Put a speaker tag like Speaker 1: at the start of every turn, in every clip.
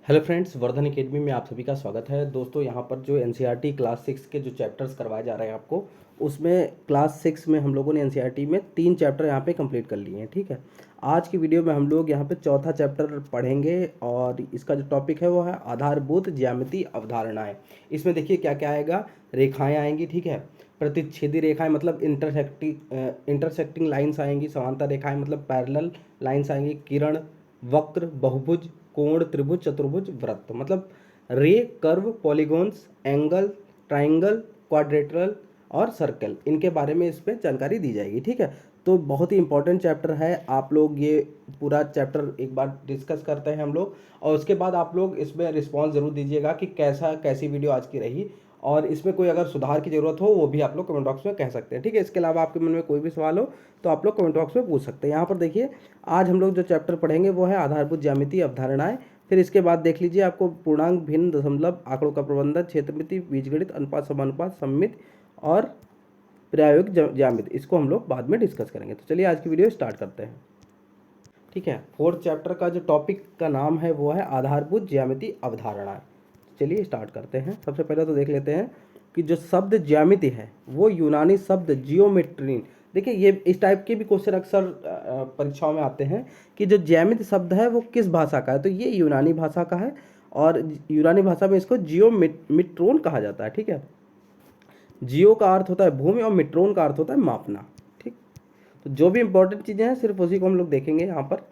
Speaker 1: Hello friends, Vardhan academy में आप सभी का स्वागत है। दोस्तों, यहाँ पर जो एनसीईआरटी क्लास 6 के जो चैप्टर्स करवाए जा रहे हैं आपको, उसमें क्लास 6 में हम लोगों ने एनसीईआरटी में 3 चैप्टर यहाँ पे कंप्लीट कर लिए हैं। ठीक है, आज की वीडियो में हम लोग यहाँ पे चौथा चैप्टर पढ़ेंगे और इसका जो टॉपिक है वो है आधारभूत ज्यामितीय अवधारणाएँ। इसमें देखिए क्या क्या आएगा। रेखाएँ आएंगी, ठीक है, प्रतिच्छेदी रेखाएँ मतलब इंटरसेक्टिंग लाइन्स आएंगी, समांतर रेखाएँ मतलब पैरेलल लाइन्स आएंगी, किरण, वक्र, बहुभुज, कोण, त्रिभुज, चतुर्भुज, वृत्त मतलब रे, curve, polygons, angle, triangle, quadrilateral और सर्कल, इनके बारे में इसमें जानकारी दी जाएगी। ठीक है, तो बहुत ही इंपॉर्टेंट चैप्टर है। आप लोग ये पूरा चैप्टर एक बार डिस्कस करते हैं हम लोग, और उसके बाद आप लोग इसमें रिस्पॉन्स ज़रूर दीजिएगा कि कैसी वीडियो आज की रही, और इसमें कोई अगर सुधार की ज़रूरत हो वो भी आप लोग कमेंट बॉक्स में कह सकते हैं। ठीक है, इसके अलावा आपके मन में कोई भी सवाल हो तो आप लोग कमेंट बॉक्स में पूछ सकते हैं। यहाँ पर देखिए, आज हम लोग जो चैप्टर पढ़ेंगे वो है आधारभूत ज्यामितीय अवधारणाएं। फिर इसके बाद देख लीजिए आपको पूर्णांक, भिन्न, दशमलव, आंकड़ों का प्रबंधन, क्षेत्रमिति, बीजगणित, अनुपात, समानुपात, सममित और प्रायोगिक ज्यामिति, इसको हम लोग बाद में डिस्कस करेंगे। तो चलिए आज की वीडियो स्टार्ट करते हैं। ठीक है, फोर्थ चैप्टर का जो टॉपिक का नाम है वो है आधारभूत ज्यामितीय अवधारणाएं। चलिए स्टार्ट करते हैं। सबसे पहले तो देख लेते हैं कि जो शब्द ज्यामिति है वो यूनानी शब्द जियोमेट्रीन। देखिए, ये इस टाइप के भी क्वेश्चन अक्सर परीक्षाओं में आते हैं कि जो ज्यामिति शब्द है वो किस भाषा का है, तो ये यूनानी भाषा का है और यूनानी भाषा में इसको जियोमिट्रोन कहा जाता है। ठीक है, जियो का अर्थ होता है भूमि और मिट्रोन का अर्थ होता है मापना। ठीक, तो जो भी इंपॉर्टेंट चीज़ें हैं सिर्फ उसी को हम लोग देखेंगे यहाँ पर।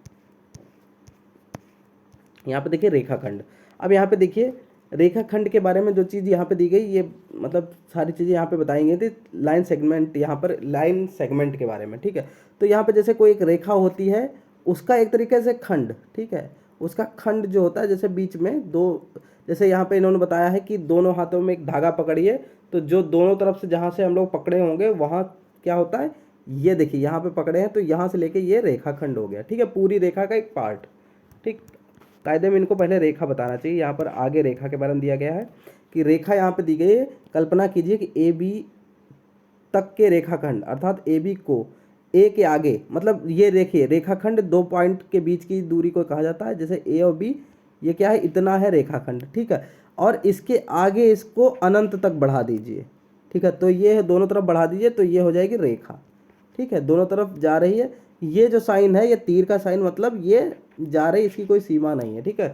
Speaker 1: यहाँ पे देखिए रेखाखंड। अब यहाँ पे देखिए रेखाखंड के बारे में जो चीज़ यहाँ पे दी गई, ये मतलब सारी चीज़ें यहाँ पे बताई गई थी। लाइन सेगमेंट, यहाँ पर लाइन सेगमेंट के बारे में। ठीक है, तो यहाँ पे जैसे कोई एक रेखा होती है, उसका एक तरीके से खंड, ठीक है, उसका खंड जो होता है, जैसे बीच में दो, जैसे यहाँ पे इन्होंने बताया है कि दोनों हाथों में एक धागा पकड़िए, तो जो दोनों तरफ से जहाँ से हम लोग पकड़े होंगे वहाँ क्या होता है, ये देखिए यहाँ पे पकड़े हैं तो यहाँ से लेके ये रेखाखंड हो गया। ठीक है, पूरी रेखा का एक पार्ट। ठीक, कायदे में इनको पहले रेखा बताना चाहिए। यहाँ पर आगे रेखा के बारे में दिया गया है कि रेखा यहाँ पे दी गई है। कल्पना कीजिए कि ए बी तक के रेखाखंड, अर्थात ए बी को ए के आगे, मतलब ये देखिए रेखाखंड, दो पॉइंट के बीच की दूरी को कहा जाता है। जैसे ए और बी, ये क्या है, इतना है रेखाखंड। ठीक है, और इसके आगे इसको अनंत तक बढ़ा दीजिए। ठीक है, तो ये दोनों तरफ बढ़ा दीजिए तो ये हो जाएगी रेखा। ठीक है, दोनों तरफ जा रही है। ये जो साइन है, ये तीर का साइन, मतलब ये जा रही, इसकी कोई सीमा नहीं है। ठीक है,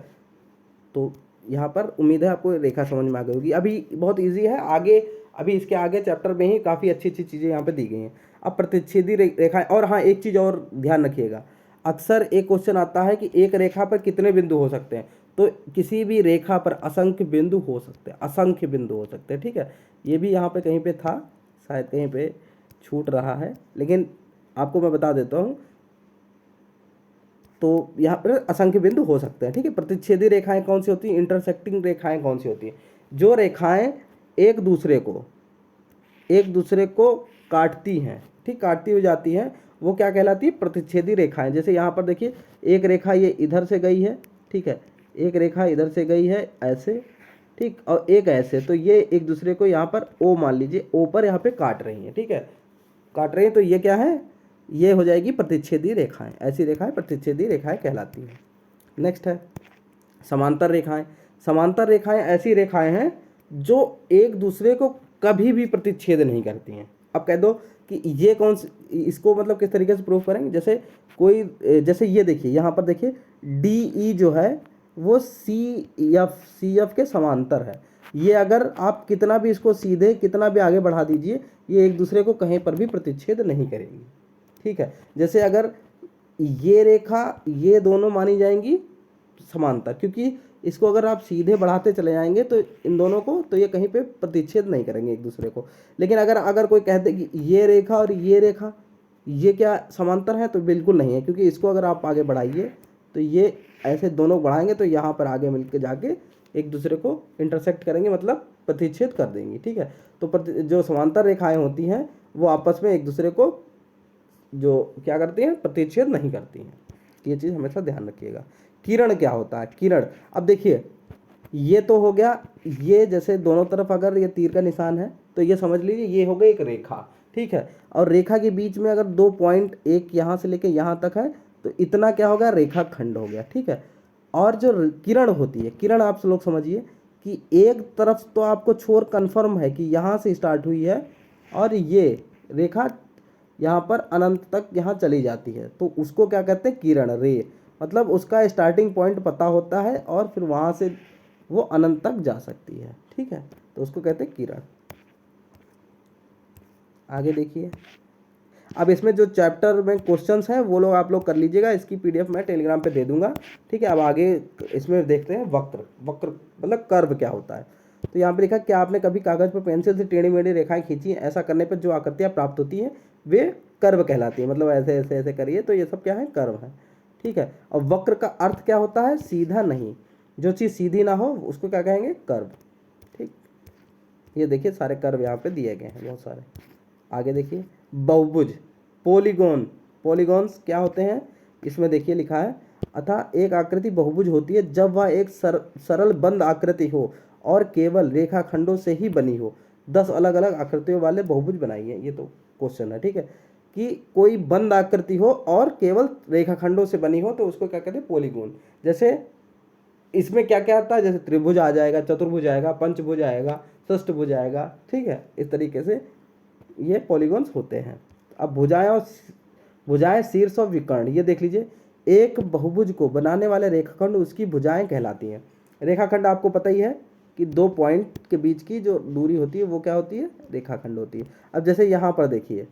Speaker 1: तो यहाँ पर उम्मीद है आपको रेखा समझ में आ गई होगी। अभी बहुत इजी है, आगे अभी इसके आगे चैप्टर में ही काफ़ी अच्छी अच्छी चीज़ें यहाँ पे दी गई हैं। अब प्रतिच्छेदी रेखाएं, और हाँ एक चीज़ और ध्यान रखिएगा, अक्सर एक क्वेश्चन आता है कि एक रेखा पर कितने बिंदु हो सकते हैं, तो किसी भी रेखा पर असंख्य बिंदु हो सकते हैं, असंख्य बिंदु हो सकते हैं। ठीक है, ये भी यहाँ पे कहीं पे था, शायद कहीं पे छूट रहा है, लेकिन आपको मैं बता देता हूँ। तो यहाँ पर असंख्य बिंदु हो सकते हैं। ठीक है, प्रतिच्छेदी रेखाएं कौन सी होती हैं, इंटरसेक्टिंग रेखाएं कौन सी होती हैं, जो रेखाएं एक दूसरे को काटती हैं, ठीक, काटती हुई जाती हैं, वो क्या कहलाती है, प्रतिच्छेदी रेखाएं। जैसे यहाँ पर देखिए एक रेखा ये इधर से गई है, ठीक है, एक रेखा इधर से गई है ऐसे, ठीक, और एक ऐसे, तो ये एक दूसरे को यहाँ पर ओ मान लीजिए, ओ पर यहाँ पे काट रही हैं। ठीक है, काट रही हैं, तो ये क्या है, ये हो जाएगी प्रतिच्छेदी रेखाएं। ऐसी रेखाएं प्रतिच्छेदी रेखाएं कहलाती हैं। नेक्स्ट है समांतर रेखाएं। समांतर रेखाएं ऐसी रेखाएं हैं जो एक दूसरे को कभी भी प्रतिच्छेद नहीं करती हैं। अब कह दो कि ये कौन सी, इसको मतलब किस तरीके से प्रूव करेंगे, जैसे कोई, जैसे ये देखिए यहाँ पर देखिए डी ई जो है वो सी एफ के समांतर है। ये अगर आप कितना भी इसको सीधे कितना भी आगे बढ़ा दीजिए, ये एक दूसरे को कहीं पर भी प्रतिच्छेद नहीं करेंगी। ठीक है, जैसे अगर ये रेखा, ये दोनों मानी जाएंगी समांतर, क्योंकि इसको अगर आप सीधे बढ़ाते चले जाएंगे तो इन दोनों को, तो ये कहीं पे प्रतिच्छेद नहीं करेंगे एक दूसरे को। लेकिन अगर अगर कोई कहते कि ये रेखा और ये रेखा, ये क्या समांतर है, तो बिल्कुल नहीं है, क्योंकि इसको अगर आप आगे बढ़ाइए तो ये ऐसे दोनों बढ़ाएंगे तो यहाँ पर आगे मिलकर जाके एक दूसरे को इंटरसेक्ट करेंगे, मतलब प्रतिच्छेद कर देंगी। ठीक है, तो जो समांतर रेखाएं होती हैं वो आपस में एक दूसरे को जो क्या करती हैं, प्रतिच्छेद नहीं करती हैं। ये चीज़ हमेशा ध्यान रखिएगा। किरण क्या होता है, किरण, अब देखिए ये तो हो गया, ये जैसे दोनों तरफ अगर ये तीर का निशान है तो ये समझ लीजिए ये हो गई एक रेखा। ठीक है, और रेखा के बीच में अगर दो पॉइंट, एक यहाँ से लेके यहाँ तक है, तो इतना क्या होगा, रेखा खंड हो गया। ठीक है, और जो किरण होती है, किरण आप लोग समझिए कि एक तरफ तो आपको छोर कन्फर्म है कि यहाँ से स्टार्ट हुई है और ये रेखा यहाँ पर अनंत तक यहाँ चली जाती है, तो उसको क्या कहते हैं, किरण, रे। मतलब उसका स्टार्टिंग पॉइंट पता होता है और फिर वहाँ से वो अनंत तक जा सकती है, ठीक है, तो उसको कहते हैं किरण। आगे देखिए, अब इसमें जो चैप्टर में क्वेश्चंस हैं वो लोग आप लोग कर लीजिएगा, इसकी पीडीएफ मैं टेलीग्राम पे दे दूंगा, ठीक है। अब आगे इसमें देखते हैं वक्र। वक्र मतलब कर्व क्या होता है। तो यहाँ पे लिखा, क्या आपने कभी कागज पर पेंसिल से टेढ़ी मेढ़ी रेखाएं खींची हैं? ऐसा करने पर जो आकृतियाँ प्राप्त होती हैं वे कर्व कहलाती है। मतलब ऐसे ऐसे ऐसे करिए तो ये सब क्या है, कर्व है, ठीक है। और वक्र का अर्थ क्या होता है, सीधा नहीं, जो चीज़ सीधी ना हो उसको क्या कहेंगे, कर्व, ठीक। ये देखिए सारे कर्व यहाँ पे दिए गए हैं बहुत सारे। आगे देखिए, बहुभुज, पॉलीगॉन, पॉलीगॉन्स क्या होते हैं, इसमें देखिए लिखा है, अतः एक आकृति बहुभुज होती है जब वह एक सरल बंद आकृति हो और केवल रेखाखंडों से ही बनी हो। 10 अलग अलग आकृतियों वाले बहुभुज बनाइए, ये तो क्वेश्चन है, ठीक है। कि कोई बंद आकृति हो और केवल रेखाखंडों से बनी हो तो उसको क्या कहते हैं, पॉलीगॉन। जैसे इसमें क्या क्या आता है, जैसे त्रिभुज आ जाएगा, चतुर्भुज आएगा, पंचभुज आएगा, षष्ठभुज आएगा, ठीक है। इस तरीके से ये पॉलीगॉन्स होते हैं। अब भुजाएं और भुजाएं, शीर्ष और विकर्ण, ये देख लीजिए। एक बहुभुज को बनाने वाले रेखाखंड उसकी भुजाएं कहलाती हैं। रेखाखंड आपको पता ही है कि 2 पॉइंट के बीच की जो दूरी होती है वो क्या होती है, रेखाखंड होती है। अब जैसे यहाँ पर देखिए,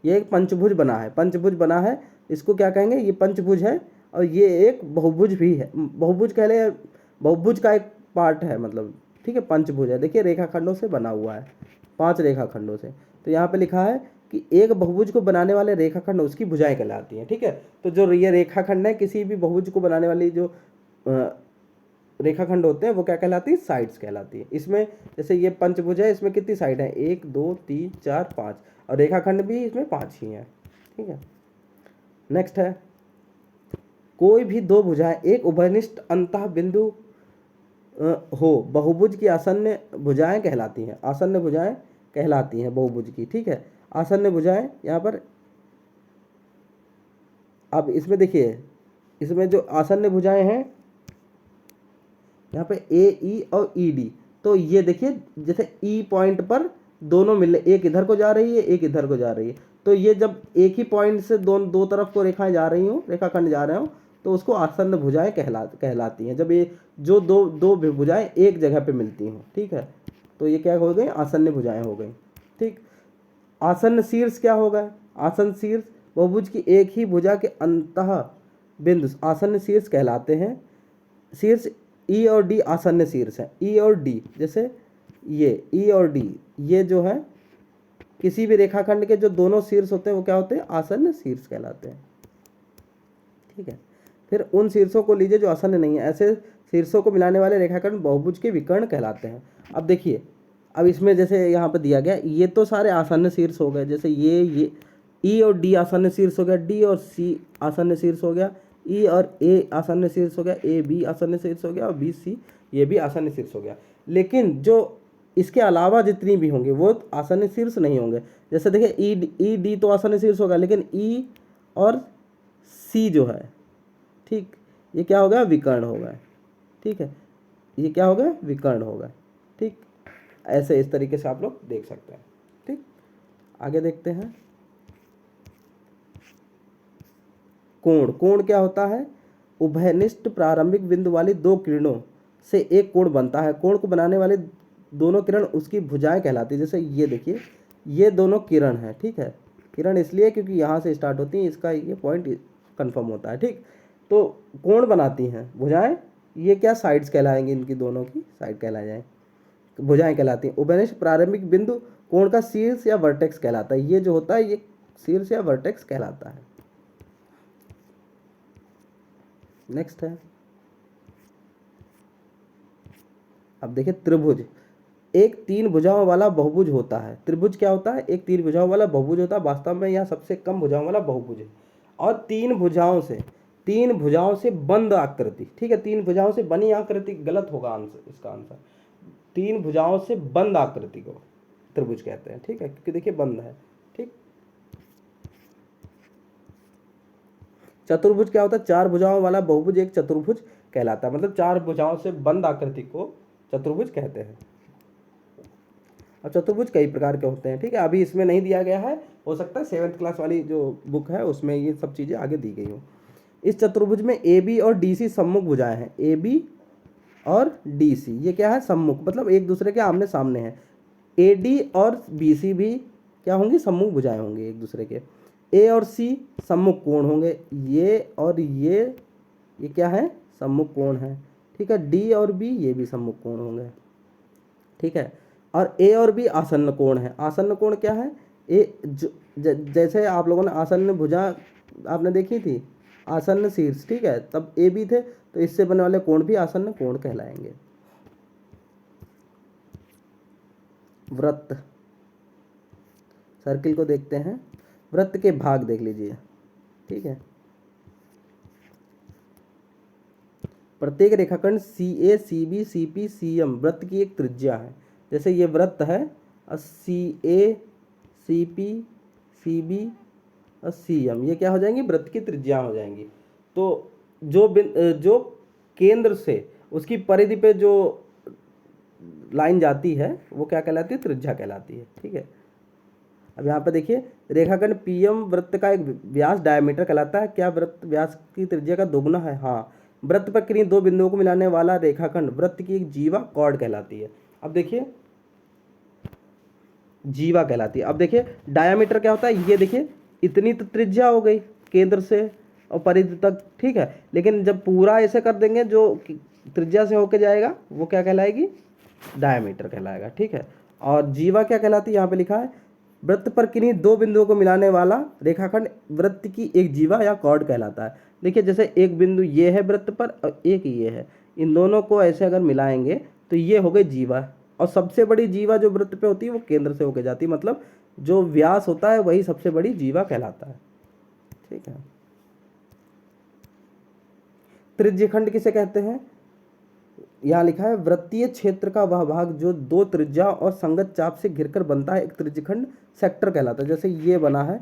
Speaker 1: ये एक पंचभुज बना है, पंचभुज बना है, इसको क्या कहेंगे, ये पंचभुज है और ये एक बहुभुज भी है। बहुभुज कह ले, बहुभुज का एक पार्ट है मतलब, ठीक है। पंचभुज है, देखिए रेखाखंडों से बना हुआ है, 5 रेखाखंडों से। तो यहाँ पे लिखा है कि एक बहुभुज को बनाने वाले रेखाखंड उसकी भुजाएं कहलाती हैं, ठीक है। तो जो ये रेखाखंड है, किसी भी बहुभुज को बनाने वाली जो रेखाखंड होते हैं वो क्या कहलाती है, साइड्स कहलाती है। इसमें जैसे ये पंचभुज है, इसमें कितनी साइड है, 1 2 3 4 5, और रेखाखंड भी इसमें 5 ही हैं, ठीक है। नेक्स्ट है, कोई भी 2 भुजाएं एक उभयनिष्ठ अंतः बिंदु हो बहुभुज की आसन्न भुजाएं कहलाती हैं। आसन्न भुजाएं कहलाती हैं बहुभुज की, ठीक है। आसन्न भुजाएं यहाँ पर, अब इसमें देखिए, इसमें जो आसन्न भुजाएं हैं यहाँ पे ए ई और ई डी, तो ये देखिए जैसे ई पॉइंट पर दोनों मिल, एक इधर को जा रही है, एक इधर को जा रही है, तो ये जब एक ही पॉइंट से दो तरफ को रेखाएं जा रही हो, रेखाखंड जा रहे हो, तो उसको आसन्न भुजाएं कहलाती हैं। जब ये जो दो भुजाएं एक जगह पे मिलती हों, ठीक है, तो ये क्या हो गई, आसन्न भुजाएं हो गई, ठीक। आसन्न शीर्ष क्या होगा, आसन्न शीर्ष बहुभुज की एक ही भुजा के अंतः बिंदु आसन्न शीर्ष कहलाते हैं। शीर्ष ई और डी आसन्न शीर्ष है, ई और डी, जैसे ये ई और डी, ये जो है किसी भी रेखाखंड के जो दोनों शीर्ष होते हैं वो क्या होते हैं, आसन्न शीर्ष कहलाते हैं, ठीक है। फिर उन शीर्षों को लीजिए जो आसन्न नहीं है, ऐसे शीर्षों को मिलाने वाले रेखाखंड बहुभुज के विकर्ण कहलाते हैं। अब देखिए, अब इसमें जैसे यहाँ पर दिया गया, ये तो सारे आसन्न शीर्ष हो गए, जैसे ये ई और डी आसन्न शीर्ष हो गया, डी और सी आसन्न शीर्ष हो गया, ई और ए आसन्न शीर्ष हो गया, ए बी आसन्न शीर्ष हो गया, और बी सी ये भी आसन्न शीर्ष हो गया। लेकिन जो इसके अलावा जितनी भी होंगे वो आसन्न शीर्ष नहीं होंगे। जैसे देखिए ई डी तो आसन्न शीर्ष होगा, लेकिन ई और सी जो है, ठीक, ये क्या होगा, विकर्ण होगा, ठीक है। ये क्या होगा, विकर्ण होगा, ठीक। ऐसे इस तरीके से आप लोग देख सकते हैं, ठीक। आगे देखते हैं, कोण। कोण क्या होता है, उभयनिष्ठ प्रारंभिक बिंदु वाली 2 किरणों से एक कोण बनता है। कोण को बनाने वाले दोनों किरण उसकी भुजाएं कहलाती है। जैसे ये देखिए, ये दोनों किरण हैं, ठीक है। किरण इसलिए क्योंकि यहाँ से स्टार्ट होती हैं, इसका ये पॉइंट कंफर्म होता है, ठीक। तो कोण बनाती हैं भुजाएं, ये क्या, साइड्स कहलाएंगी, इनकी दोनों की साइड कहलाई जाए, भुजाएं कहलाती हैं। उभयनिष्ठ प्रारंभिक बिंदु कोण का शीर्ष या वर्टेक्स कहलाता है। ये जो होता है ये शीर्ष या वर्टेक्स कहलाता है। नेक्स्ट है, अब देखिए त्रिभुज। एक 3 भुजाओं वाला बहुभुज होता है। त्रिभुज क्या होता है, एक 3 भुजाओं वाला बहुभुज होता है। वास्तव में यह सबसे कम भुजाओं वाला बहुभुज है, और 3 भुजाओं से बंद आकृति, ठीक है। 3 भुजाओं से बनी आकृति गलत होगा आंसर, इसका आंसर 3 भुजाओं से बंद आकृति को त्रिभुज कहते हैं, ठीक है, क्योंकि देखिए बंद है, ठीक। चतुर्भुज क्या होता है? चार भुजाओं वाला बहुभुज एक चतुर्भुज कहलाता है, मतलब चार भुजाओं से बंद आकृति को चतुर्भुज कहते हैं। अब चतुर्भुज कई प्रकार के होते हैं, ठीक है, अभी इसमें नहीं दिया गया है, हो सकता है 7th क्लास वाली जो बुक है उसमें ये सब चीज़ें आगे दी गई हो। इस चतुर्भुज में ए बी और डी सी सम्मुख भुजाएं हैं। ए बी और डी सी ये क्या है? सम्मुख, मतलब एक दूसरे के आमने सामने हैं। ए डी और बी सी भी क्या होंगी? सम्मुख भुजाएं होंगी एक दूसरे के। ए और सी सम्मुख कोण होंगे, ये और ये क्या है? सम्मुख कोण है, ठीक है। डी और बी ये भी सम्मुख कोण होंगे, ठीक है। और ए और बी आसन्न कोण है। आसन्न कोण क्या है? जैसे आप लोगों ने आसन्न भुजा आपने देखी थी, आसन्न शीर्ष, ठीक है, तब ए बी थे, तो इससे बनने वाले कोण भी आसन्न कोण कहलाएंगे। वृत्त, सर्किल को देखते हैं। वृत्त के भाग देख लीजिए, ठीक है। प्रत्येक रेखाखंड C A C B C P C M वृत्त की एक त्रिज्या है। जैसे ये वृत्त है और सी A C P C B और सी एम, ये क्या हो जाएंगी? वृत्त की त्रिज्या हो जाएंगी। तो जो केंद्र से उसकी परिधि पे जो लाइन जाती है वो क्या कहलाती है? त्रिज्या कहलाती है, ठीक है। अब यहाँ पे देखिए, रेखाखंड पीएम वृत्त का एक व्यास डायमीटर कहलाता है। क्या वृत्त व्यास की त्रिज्या का दोगुना है? हाँ। वृत्त पर किन्हीं दो बिंदुओं को मिलाने वाला रेखाखंड वृत्त की एक जीवा कॉर्ड कहलाती है। अब देखिए, जीवा कहलाती है। अब देखिए डायमीटर क्या होता है? ये देखिए, इतनी तो त्रिज्या हो गई केंद्र से और परिधि तक, ठीक है। लेकिन जब पूरा ऐसे कर देंगे, जो त्रिज्या से होके जाएगा वो क्या कहलाएगी? डायमीटर कहलाएगा, ठीक है। और जीवा क्या कहलाती है? यहाँ पे लिखा है, वृत्त पर किन्हीं दो बिंदुओं को मिलाने वाला रेखाखंड वृत्त की एक जीवा या कॉर्ड कहलाता है। देखिए, जैसे एक बिंदु ये है वृत्त पर और एक ये है, इन दोनों को ऐसे अगर मिलाएंगे तो ये हो गई जीवा। और सबसे बड़ी जीवा जो वृत्त पे होती है वो केंद्र से होके जाती है, मतलब जो व्यास होता है वही सबसे बड़ी जीवा कहलाता है, ठीक है। त्रिज्यखंड किसे कहते हैं? यहाँ लिखा है, वृत्तीय क्षेत्र का वह भाग जो दो त्रिज्या और संगत चाप से घिरकर बनता है एक त्रिज्यखंड सेक्टर कहलाता है। जैसे ये बना है,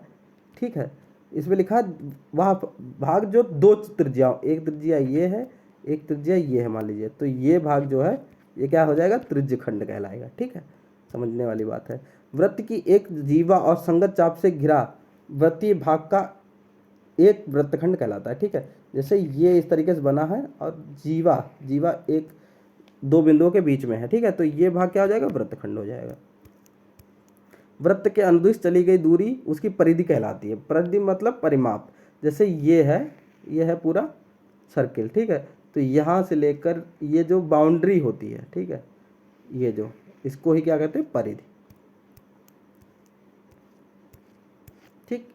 Speaker 1: ठीक है, इसमें लिखा है वह भाग जो दो त्रिज्या, एक त्रिज्या ये है, एक त्रिज्या ये है मान लीजिए, तो ये भाग जो है ये क्या हो जाएगा? त्रिज्यखंड कहलाएगा, ठीक है। समझने वाली बात है। वृत्त की एक जीवा और संगत चाप से घिरा वृत्तीय भाग का एक वृत्तखंड कहलाता है, ठीक है। जैसे ये इस तरीके से बना है और जीवा एक दो बिंदुओं के बीच में है, ठीक है, तो ये भाग क्या हो जाएगा? वृत्तखंड हो जाएगा। वृत्त के अनुदिश चली गई दूरी उसकी परिधि कहलाती है। परिधि मतलब परिमाप। जैसे ये है पूरा सर्किल, ठीक है, तो यहाँ से लेकर ये जो बाउंड्री होती है, ठीक है, ये जो इसको ही क्या कहते हैं? परिधि, ठीक।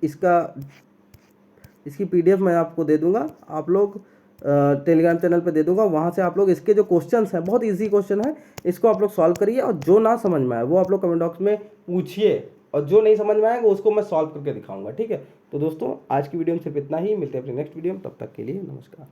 Speaker 1: इसकी PDF मैं आपको दे दूंगा, आप लोग टेलीग्राम चैनल पे दे दूंगा, वहाँ से आप लोग इसके जो क्वेश्चंस हैं, बहुत इजी क्वेश्चन है, इसको आप लोग सॉल्व करिए। और जो ना समझ में आए वो आप लोग कमेंट बॉक्स में पूछिए, और जो नहीं समझ में आएगा उसको मैं सॉल्व करके दिखाऊंगा, ठीक है। तो दोस्तों आज की वीडियो में सिर्फ इतना ही, मिलते हैं अपने नेक्स्ट वीडियो में, तब तक के लिए नमस्कार।